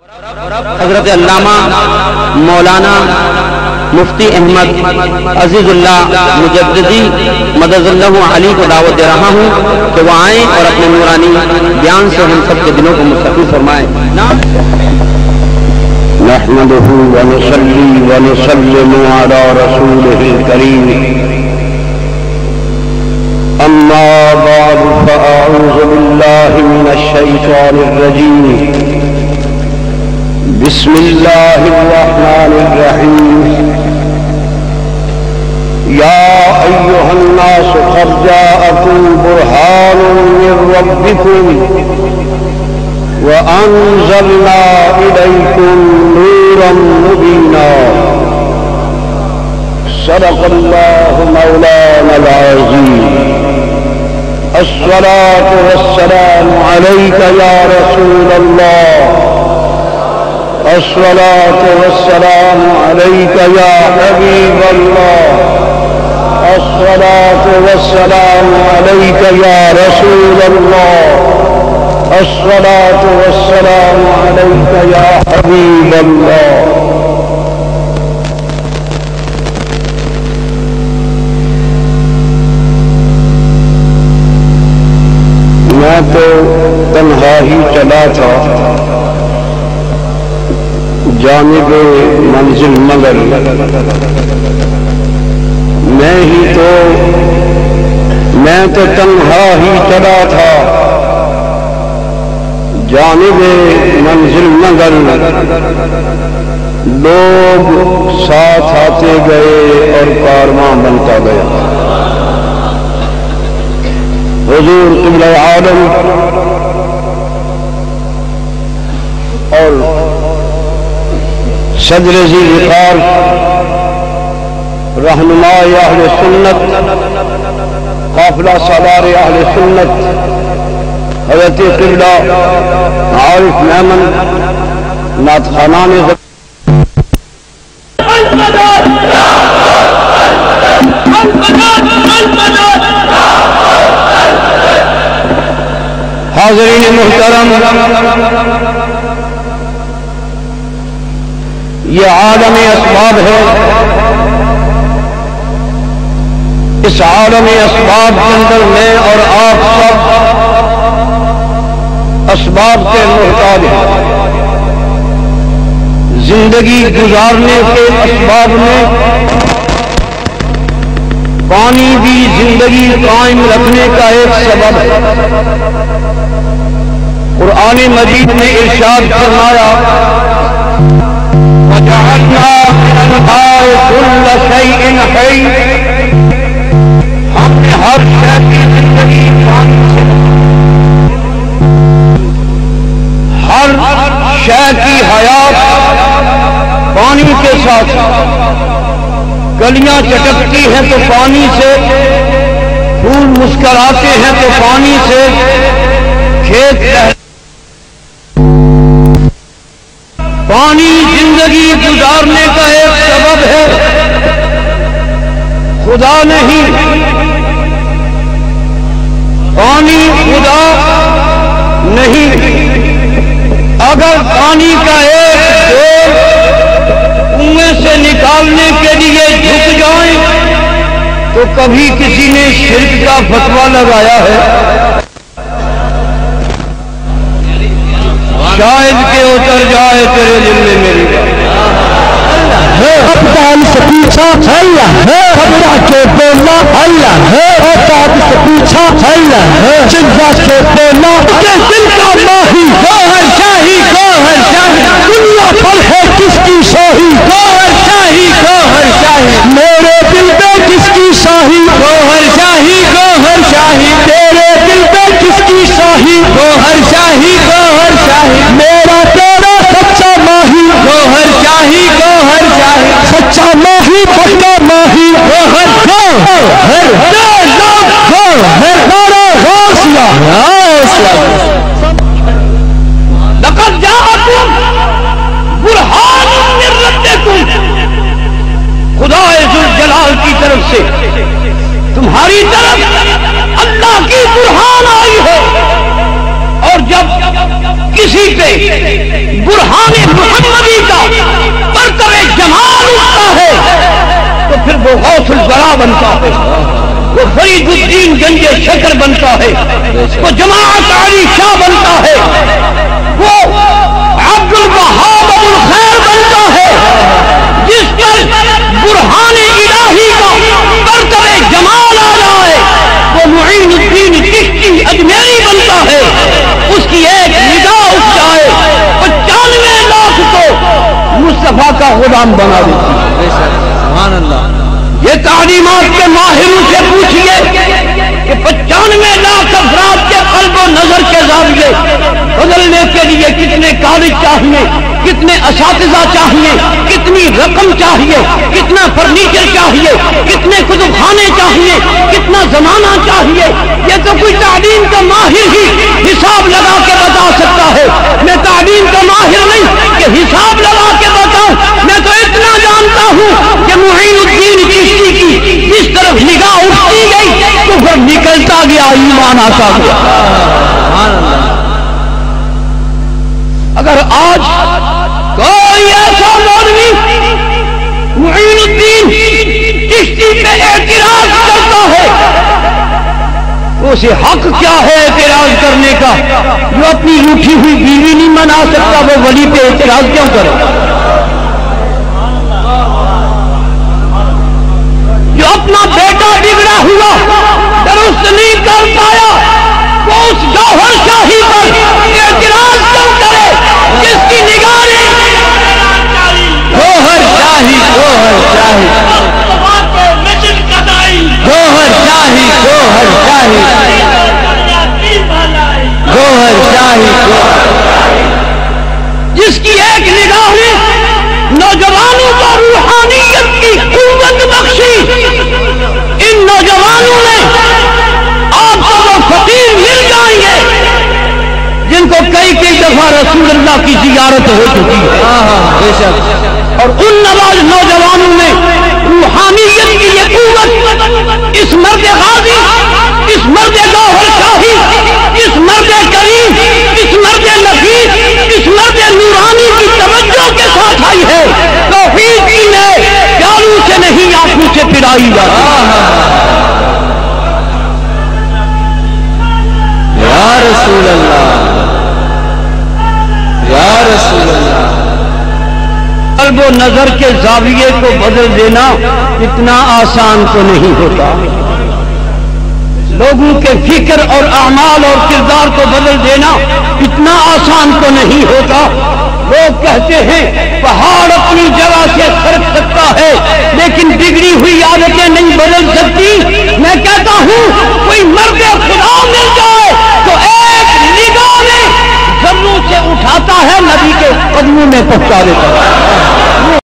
حضرت علامہ مولانا مفتی احمد عزیز اللہ مجددی مدد اللہ علی کو دعوت دے رہا ہوں کہ وہ آئیں اور اپنے نورانی بیان سے ہم سب کے دلوں کو مستقل فرمائیں. نحمده ونصلي ونسلم على رسوله الكريم. أما بعد فأعوذ بالله من الشيطان الرجيم. بسم الله الرحمن الرحيم. يا أيها الناس قد جاءكم برهان من ربكم وأنزلنا إليكم نورا مبينا. صدق الله مولانا العظيم. الصلاة والسلام عليك يا رسول الله. الصلاة والسلام عليك يا حبيب الله. الصلاة والسلام عليك يا رسول الله. الصلاة والسلام عليك يا حبيب الله. میں تو تنہا ہی چلا تھا جانب منزل مگر میں تو تنہا ہی چلا تھا جانب منزل مگر لوگ ساتھ آتے گئے اور کارواں بنتا گیا. حضور قبلہ عالم اور صدر ذی وقار رہنما اہل سنت قافلہ سالار اہل سنت حضرت قبلہ عارف میمن نعت خانان حاضرین محترم، یہ عالم اسباب ہے. اس عالم اسباب کے اندر میں اور آپ سب اسباب کے محتاج ہیں. زندگی گزارنے کے اسباب میں پانی بھی زندگی قائم رکھنے کا ایک سبب ہے. قرآن مجید نے ارشاد فرمایا وَجَعَلْنَا مِنَ الْمَاءِ كُلَّ شَيْءٍ حَيٍّ. ہم نے ہر شے کی زندگی پانی سے، ہر شے کی حیات پانی کے ساتھ. کلیاں چٹکتی ہیں تو پانی سے، پھول مسکراتے ہیں تو پانی سے، کھیت پانی زندگی گزارنے کا ایک سبب ہے، خدا نہیں. پانی خدا نہیں. اگر پانی کا ایک ڈول کنویں سے نکالنے کے لیے جھک جائیں تو کبھی کسی نے شرک کا فتویٰ لگایا ہے؟ شاید کہ اتر جائے تیرے دل میں میری ابدال سے پیچھا خبرہ کے بولا ابدال سے پیچھا چنگا سے بولا کہ دل کا ماہی گوہر شاہی دنیا پر ہے کس کی شاہی گوہر شاہی میرے دل پہ کس کی شاہی گوہر شاہی تیرے دل پہ کس کی شاہی گوہر شاہی میرا تیرا سچا ماہی گوہر شاہی سچا ماہی پکا ماہی گوہر لقد جاءکم برہان من ربکم. خدا ذوالجلال کی طرف سے تمہاری طرف اللہ کی برہان آئی ہے. اور جب کسی پہ برہان محمدی کا مرتبہ جمال اٹھتا ہے تو پھر وہ غوث الورا بنتا ہے، وہ فرید الدین گنج شکر بنتا ہے، وہ جماعت علی شاہ بنتا ہے، وہ عبد الوہاب ابو الخیر بنتا ہے، جس پر برہان الہی کا مرتبہ جمال آ جائے وہ معین الدین چشتی اجمیری بنتا ہے، اس کی ایک نگاہ اٹھ جائے 95 لاکھ کو مصطفیٰ کا غلام بنا دیتی ہے۔ سبحان اللہ۔ یہ تعلیمات کے ماہروں سے پوچھئے کہ 95 لاکھ افراد کے قلب و نظر کے زاویے بدلنے کے لیے کتنے کالج چاہیے، کتنے اساتذہ چاہیے، کتنی رقم چاہیے، کتنا فرنیچر چاہیے، کتنے کتب خانے چاہیے، کتنا زمانہ چاہیے، یہ تو کوئی تعلیم کا ماہر ہی حساب لگا کے بتا سکتا ہے۔ میں تعلیم کا ماہر نہیں کہ حساب لگا کے بتاؤں، میں تو اتنا جانتا ہوں کہ معین الدین چشتی کی جس طرف نگاہ اٹھتی گئی تو پھر نکلتا گیا، ایمان آتا گیا۔ اگر آج کوئی ایسا مولوی معین الدین چشتی پہ اعتراض کرتا ہے تو اسے حق کیا ہے اعتراض کرنے کا؟ جو اپنی روٹھی ہوئی بیوی نہیں منا سکتا وہ ولی پہ اعتراض کیوں کرے؟ جو اپنا بیٹا بگڑا ہوا درست نہیں کر پایا وہ اس گوہر شاہی پر اعتراض کیوں کرے جس کی نگاہ نے گوہر شاہی، گوہر شاہی، گوہر شاہی، گوہر شاہی، گوہر شاہی، جس کی ایک نگاہ نے نوجوانوں کو روحانیت کی قوت بخشی، ان نوجوانوں نے آپ کو وہ فقیر مل جائیں گے جن کو کئی دفعہ رسول اللہ کی زیارت ہو چکی ہے، بے شک، اور ان نوجوانوں نے روحانیت کی یہ قوت اس مرد غازی، اس مرد گوہر شاہی، اس مرد کریم، اس مرد نفیس، اس مرد نورانی کی توجہ کے ساتھ آئی ہے۔ توحید کی ہے پیالوں سے نہیں آنکھوں سے پلائی جاتی۔ یا رسول اللہ، یا رسول اللہ۔ قلب و نظر کے زاویے کو بدل دینا اتنا آسان تو نہیں ہوتا، لوگوں کے فکر اور اعمال اور کردار کو بدل دینا اتنا آسان تو نہیں ہوتا۔ لوگ کہتے ہیں پہاڑ اپنی جگہ سے سرک سکتا ہے لیکن بگڑی ہوئی عادتیں نہیں بدل سکتی۔ میں کہتا ہوں کوئی مرد خدا مل جائے تو ایک نگاہ میں ذروں سے اٹھاتا ہے، نبی کے قدموں میں پہنچا دیتا ہے۔